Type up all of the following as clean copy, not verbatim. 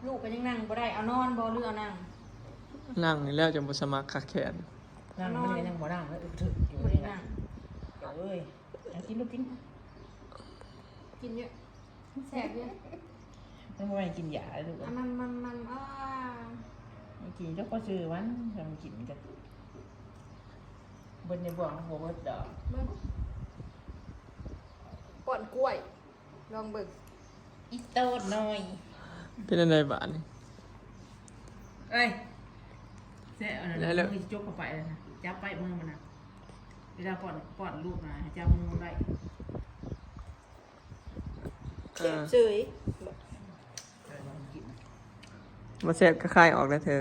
ลูกก็ยังนั่งบ่ได้เอานอนบ่หรือเอานั่ง นั่งนี่แล้วจะบ่สมัครคักแขน นั่งมันก็ยังบ่นั่งแล้วถึกอยู่ บ่ นี่ ได้ นะ นั่ง เอ้ยกินลูกกิน กินเยอะแซ่บเยอะ ไม่ว่ากินยาลูก มันกินเจ้าก็ซื้อวันทำกินกันบนในบ่วงหัวเบิดดอก เบิ่งป้อนกล้วยลองเบิ่ง อีโต้หน่อย เป็นอะไรบาดนี่ เอ้ยเสียเอาหน่อยมือจกเข้าไปเลยนะจับไปมือมันนะเวลาป้อนลูกนะจับมือได้ เจ็บเฉย มาแซ่บก็คายออกแล้วเธอ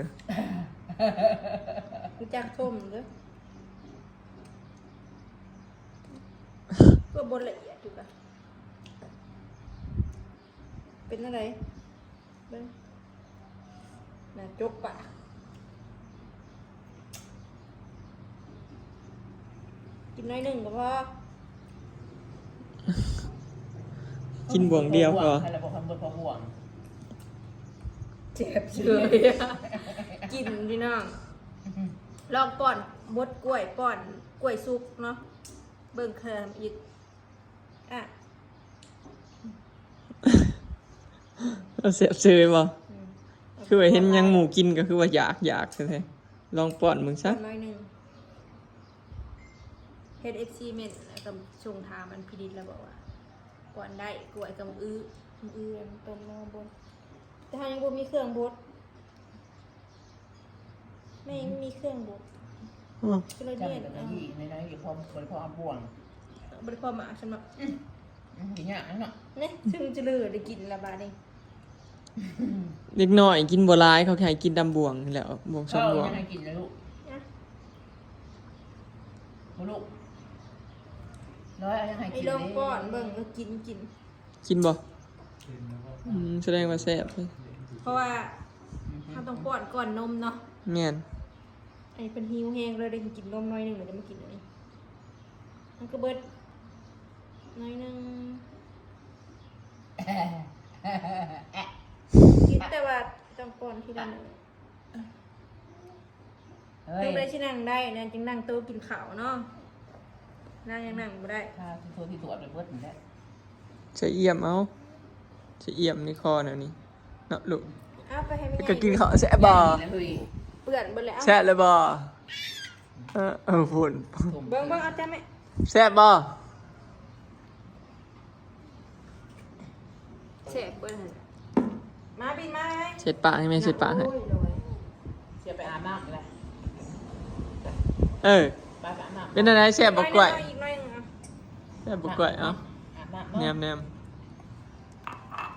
รู้จักส้มเด้อก็บ่ละเอียดอยู่กะเป็นอะไรเบิ่งน่ะจกปากกินน้อยหนึ่งก็พอ กินบ่วงเดียวพอ ใครระบบความเบิดพอห่วง เจ็บเฉยกินพี่น้องลองป้อนบดกล้วยป้อนกล้วยสุกเนาะเบิ่งเคมอีกอ่ะ เอาเสียบซื้อบ่คือว่าเห็นยังหมูกินก็คือว่าอยากใช่ไหมลองป้อนมึงซะ น้อยหนึ่งเฮดเอฟซีเมนกับชงทามันพิดิตแล้วบอกว่าก่อนได้กล้วยกับมือมันต้มลงบนแต่ถ้ายังบ่มีเครื่องบดแม่ยังไม่มีเครื่องบด อ้อ ก็เลย จำ เนี่ย เป็นที่ในนั้นอยู่พอเอาบ่วง บริพอมาฉันบอก กินอย่างนั้นเนาะ เนี่ยซึ่งจะเลือได้กินละบาทเอง เด็กน้อยกินบัวลายเขาแค่กินดำบ่วงนี่แหล้วบ่วงสองบ่วง ยังไงกินนะลูก นะ ลูกร้อยยังไง ไอ้ กิน ลองก้อนเบิ่งแล้วกิน กินบ่แสดงว่าแซ่บเลย เพราะว่าถ้าต้องป้อนก่อนนมเนาะ แม่น ไอ้เป็นหิวแห้งเลยได้กินนมน้อยหนึ่งเดี๋ยวจะมากินอันนี้มันก็เบิดน้อยหนึ่งกินแต่ว่าต้องป้อนที่ละหนึ่ง เฮ้ย ลูกได้ที่นั่งได้นะจึงนั่งโต๊ะกินข้าวเนาะนั่งยังนั่งไม่ได้ ถ้าที่ตรวจไปเบิดหมดแล้ว จะเอี่ยมเอาจะเอี่ยมในคอแนวนี้เนาะลูก เอาไปให้แม่ ก็กินข้าวแซ่บบ่ เปื่อนเบิดแล้ว แซ่บเลยบ่ฝุ่น เบิ่งเอาจ้าแม่ แซ่บบ่ เสพเบิดหั่นมาบินมาไหม เช็ดปากให้แม่เช็ดปากให้ โอ้ยโดย เสียไปอาบน้ำเลย เออ ไปอาบน้ำ เป็นอะไรแซ่บบ่กล้วย อีกหน่อยหนึ่งอ่ะ แซ่บบ่กล้วยเอ้า อาบน้ำ แนม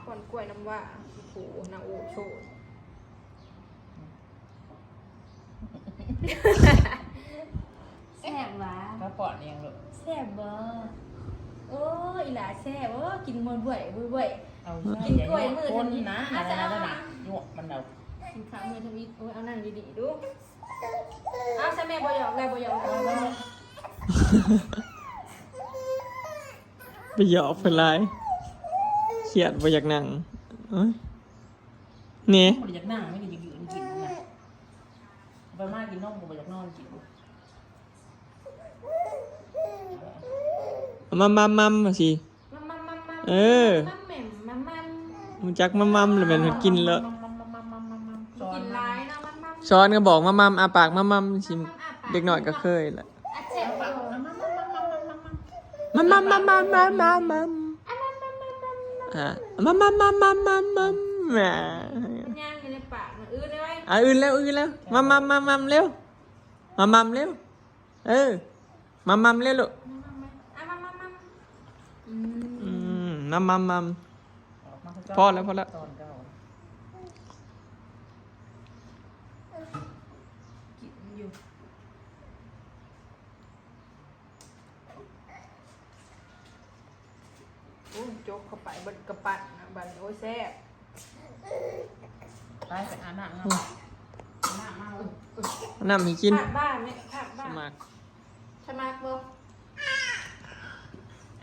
ก่อนกล้วยน้ำว่าโอ้โหนางโอโชว์แซ่บวะ ก็ปอดเองลูก แซ่บบ่โอ้ยอีหลาแซ่บโอ้กินมันด้วย เอาคนนะอะไรนั่นน่ะหยวกมันเอา กินข้าวมือทวิตโอ้ยเอานั่งดีๆดูเอาใช่แม่บ่หยอกเลยบ่หยอกเลย ไปหยอกเป็นไรเครียดบ่อยากนั่งเอ้ยนี่ ไม่ได้อยากนั่งไม่ได้อยากยืนกินนะไปมากินนมกูไปอยากนอนกิน มัมมาสิ มัม เออ มัมแหม่มมัม มึงจักมัมเลยแม่นกินแล้ว กินร้ายนะมัม ช้อนก็บอกมัมอาปากมัมสิเด็กหน่อยก็เคยแหละ อ่ะเจ็บบ่ มัมอ่ะมัมแหม ย่างอยู่ในปากนะได้ไหม อื่นแล้วมัมเร็วมัมเร็วเออมัมเร็วลูก อ่ะมัม มัมพอแล้ว ตอนเก้า กินอยู่โอ้ยโจกเข้าไปเบิดกระปัดนะบัดโอ้ยแซ่บ ไปอาบน้ำน้ำมาเลย น้ำให้กิน ผักบ้านเนี่ยผัก ส บ้าน มัคร สมัครบ่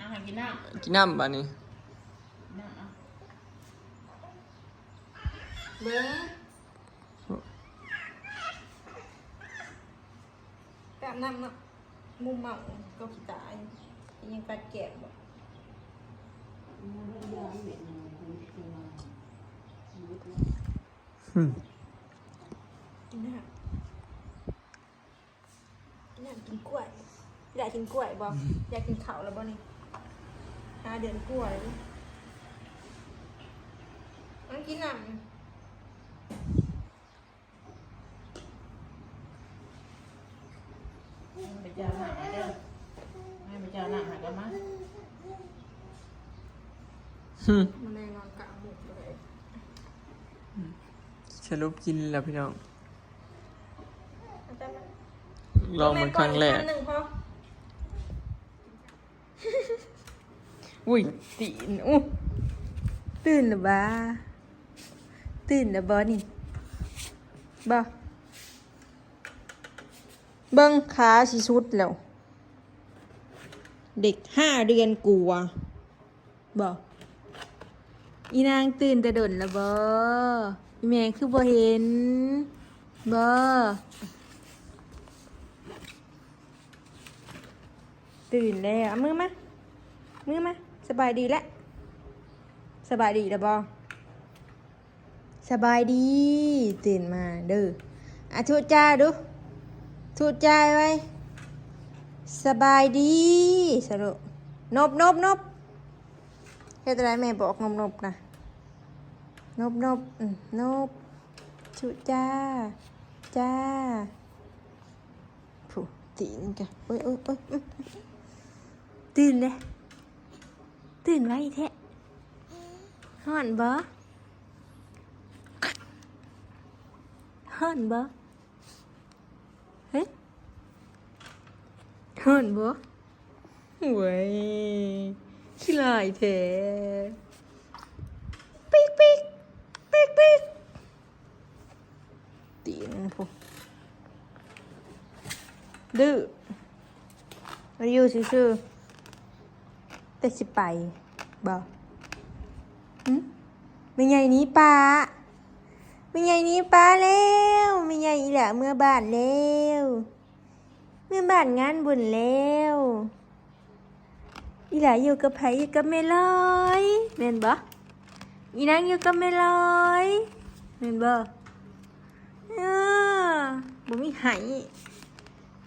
อาหารกินน้ำ กินน้ำบ้านี้ น้ำ น เบิ้งแบบน้ำเนาะมุมเมาก็ขี้ตายยังกัดแกะบ่กินน้ำกินกล้วยอยากกินกล้วยบ่อยากกินข้าวแล้วบ่นี่5 เดือนกล้วยมันกินน้ำ ไปเจ้าหน้ามาเด้อให้ไปเจ้าหน้าหากันมา มันแรงนอนกลางหมกเลย สรุปกินแล้วพี่น้อง อาจารย์ ลองมันครั้งแรก หนึ่งพอ อุ้ยตีนอู้ตื่นหรือบ้าตื่นหรือบ้านี่บ้าเบิ้งขาสิสุดแล้วเด็ก5 เดือนกลัวบ่อีนางตื่นแต่ดนแล้วบ่อีแม่คือบ่เห็นบ่ตื่นแล้วเอามือมาสบายดีแล้วสบายดีแล้วบ่สบายดีตื่นมาเด้ออ่ะทูจ้าดูทูจ้าไว้สบายดีสรุปนบเฮ็ดอะไรแม่บอกนบนะนบทูจ้าผู้ตีนจ้ะโอ้ยตื่นเลยตื่นไว้แท้ฮ้อนบ่เฮ้ยฮ้อนบ่เว้ยขี้ลายแท้ปิ๊กตีนผู้ดื้อมาอยู่ซื่อๆแต่สิไปบ่ไม่ใหญ่นี้ป้าไม่ใหญ่นี้ป้าแล้วไม่ใหญ่อีหละเมื่อบ้านแล้วเมื่อบ้านงานบุญแล้วอีหละอยู่กับไผอยู่กับแม่ลอยแม่นบ่อีนางอยู่กับแม่ลอยแม่นบ่บ่มีไห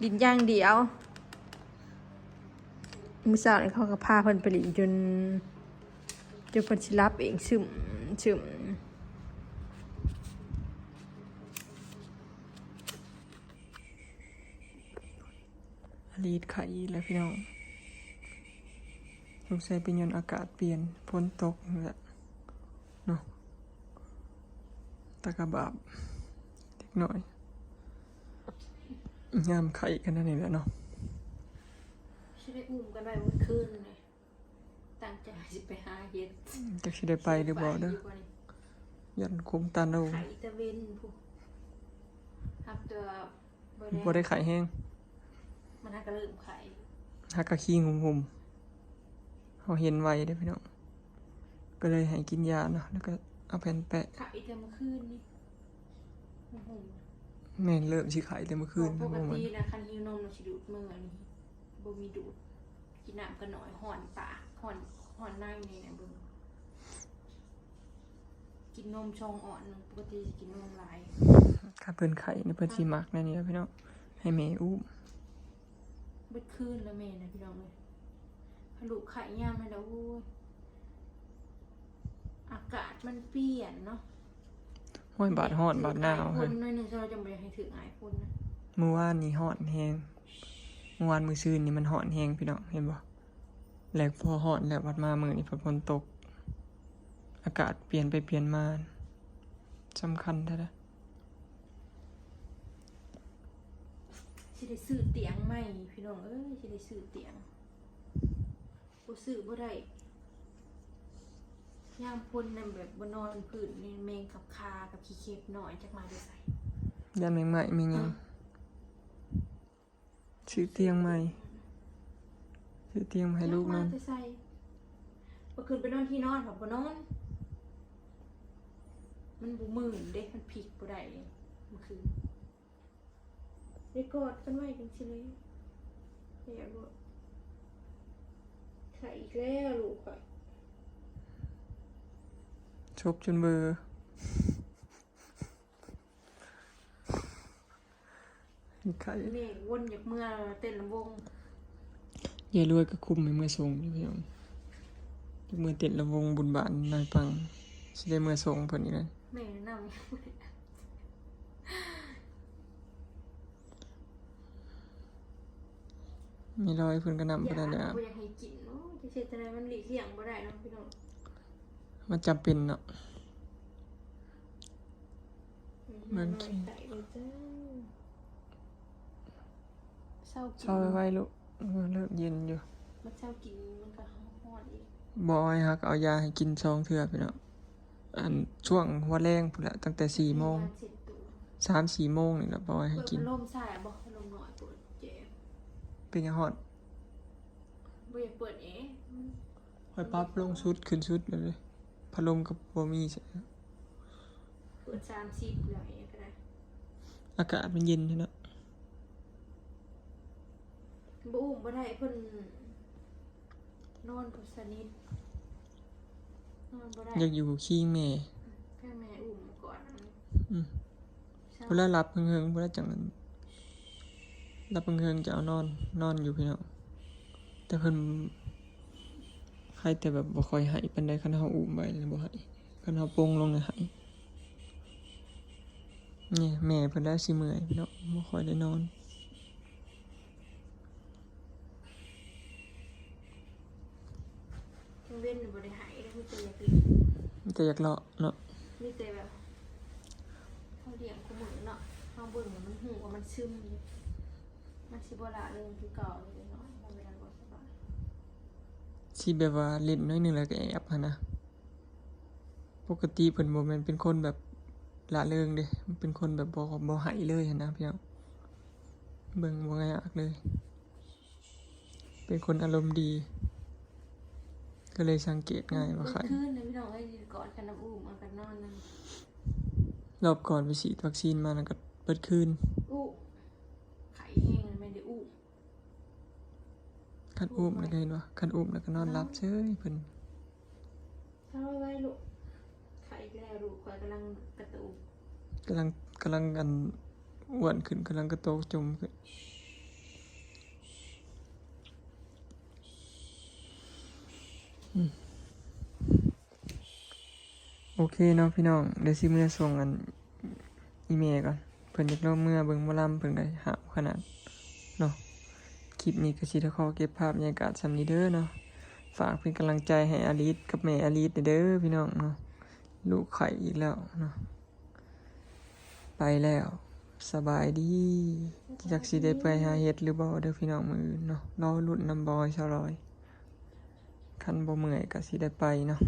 ดินอย่างเดียวมื้อเช้านี่เขาก็พาเพิ่นไปหลินจนเพิ่นสิรับเองซึมรีดไข่แล้วพี่น้องสงสัยเป็นย้อนอากาศเปลี่ยนฝนตกนี่แหละเนาะตะกะบาบเล็กน้อยงามไข่กันนั่นนี่แหละเนาะ ชิได้อุ้มกันไว้เมื่อคืนเลยตั้งใจสิไปหาเห็ด จะสิได้ไปหรือบ่เด้อยันคุมตาโน ไข่ตะเวนผู้หักตัว บ่ได้ไข่แห้ง มันหักกระลืมไข่ ฮักกะขี้งุมเขาเห็นไวได้อพี่น้องก็เลยให้กินยาเนาะแล้วก็เอาแผ่นแปะ ไข่แต่เมื่อคืนนี่โอ้โห แม่นเริ่มสิไข่แต่เมื่อคืน ป นะ ก พวกมัน ตินะคันหิวนมเราสิดูดมืออันนี้บ่มีดูดกินน้ำก็น้อยห่อนปากห่อนหน้าอยู่นี่นะเบิ่งกินนมชงอ่อนหนึ่งปกติสิกินนมหลาย ถ้าเพิ่นไข่ในเพิ่นสิมักนั่นนี่แหละพี่น้องให้แม่อุ้ม เบิดคืนแล้วแม่นะพี่น้องเลยผลุไข่ย่ามให้แล้วโอ้ยอากาศมันเปลี่ยนเนาะ ห้อยบาดฮ้อนบาดหนาว ค เฮ้ย นหน่อยหนึงเราจะไม่ให้ถึงอายคนนะ เมื่อวานนี้ฮ้อนแฮงเมื่อวานมื้อซื่นนี่มันฮ้อนแฮงพี่น้องเห็นบ่แล้วพอฮ้อนแล้ววัดมามื้อนี้ฝนตก อากาศเปลี่ยนไปเปลี่ยนมาสำคัญแท้ๆ สิได้ซื้อเตียงใหม่พี่น้องเอ้ยสิได้ซื้อเตียงบ่ซื้อบ่ได้ย่ามพ่นนั่นแบบบ่นอนพื้นนี่แมงกับคากับขี้เข็บหน่อยจักมาได้ใส่ ยันใหม่ๆมีหยังซื้อเตียงใหม่ซื้อเตียงมาให้ลูกนอน จัมาได้ใส่บ่ขึ้นไปนอนที่นอนแบบบ่นอน มันบ่มื่นเด้มันผิกบ่ได้มันคือได้กอดกันไว้กันสิเลยแย่บ่ถ่ายอีกแล้วลูกอ่ะ ชบจนเบอร์ไข่ เมฆวนจากเมื่อเต้นลำวง ยายรวยก็คุมให้เมื่อส่งอยู่พี่น้องเมื่อติดระวงบุญบานนายปังสิได้เมื่อส่งเพิ่นนี่นะ แม่นำ มีรอยเพิ่นก็นำ อ ไป ยาก ได้แล้ว บ่อยากให้กินเนาะจะเฮ็ดจังไดมันหลีกเลี่ยงบ่ได้เนาะพี่น้อง มันจำเป็นเนาะ มัน กินไก่เลยจ้าเศร้ากิน เช้าไว้ลูกเลิกเย็นอยู่ มันเศร้ากินมันก็ฮ้อนอีก บอยฮักเอายาให้กิน2 เทื่อพี่น้องอันช่วงหัวแรงพุ่นละตั้งแต่4 โมง เจ็บตัว 3-4 โมงนี่ล่ะบอยให้ เปิด กิน พัดลมใส่บ่พัดลมน้อยเปิดเจ็บ เป็นหยังฮอด บ่อยากเปิดเอง ค่อยปรับลงชุดขึ้นชุดเลยพัดลมก็บ่มีใช่ เปิด30แล้วเองก็ได้ อากาศมันเย็นอยู่เนาะ บ่อุ้มบ่ได้เพิ่นนอนพุสนิทนอนบ่ได้ อยากอยู่คิงแม่ แค่แม่อุ้มก่อน อืมเวลาหลับเฮิงๆเวลาจังนั้นหลับเฮิงๆจะเอานอนอยู่พี่น้องแต่เพิ่นใครแต่แบบบ่ค่อยให้ปานใดคันเฮาอุ้มไว้แล้วบ่ให้คันเฮาปลงลงเนี่ยให้นี่แม่เพิ่นได้สิเมื่อยพี่น้องบ่ค่อยได้นอน เว้นบ่ได้หายมีแต่อยากกิน มันแต่อยากเลาะเนาะ มีแต่แบบเขาเลี้ยงคู่มือเนาะเฮาเบิ่งแล้วมันหูว่ามันซึมอยู่มันสิบ่ละเรื่องคือเก่าเลยเนาะเวลาบ่สบาย สิแบบว่าเล่นน้อยหนึงแล้วก็แอบหันนะปกติเพิ่นบ่แม่นเป็นคนแบบละเริงเด้มันเป็นคนแบบบ่ให้เลยหันนะพี่น้องเบิ่งบ่ยากเลย เป็นคนอารมณ์ดี ก็เลยสังเกตง่ายว่าใคร คืนนะพี่น้องเอ้ยกอดกันน้ำอุ้มเอากันนอนนั่น รอบก่อนไปฉีดวัคซีนมาแล้วก็เปิดคืน อู้ไข่แห้งเลยไม่ได้อู้ คันอุ้มแล้วก็เห็นว่าคันอุ้มแล้วก็นอนหลับเฉยเพิ่น ถ้าไว้ลูกไข่ก็แล้วลูกคอยกำลังกระตุก กำลังอันอ้วนขึ้นกำลังกระโตกจมขึ้นโอเคเนาะพี่น้องเดี๋ยวสิมื้อส่งอันอีเมลก่อนเพิ่นอยากลงเมื่อเบิ่งหมอลำเพิ่นได้หาวขนาดเนาะคลิปนี้ก็สิได้ขอเก็บภาพบรรยากาศส่ำนี้เด้อเนาะฝากเป็นกำลังใจให้อลิสกับแม่อลิสเด้อพี่น้องเนาะลูกไข่อีกแล้วเนาะไปแล้วสบายดีจักสิได้ไปหาเฮ็ดหรือบ่เด้อพี่น้องมื้ออื่นเนาะรอลุ้นนำบอยชาวร้อยคันบ่เมื่อยก็สิได้ไปเนาะ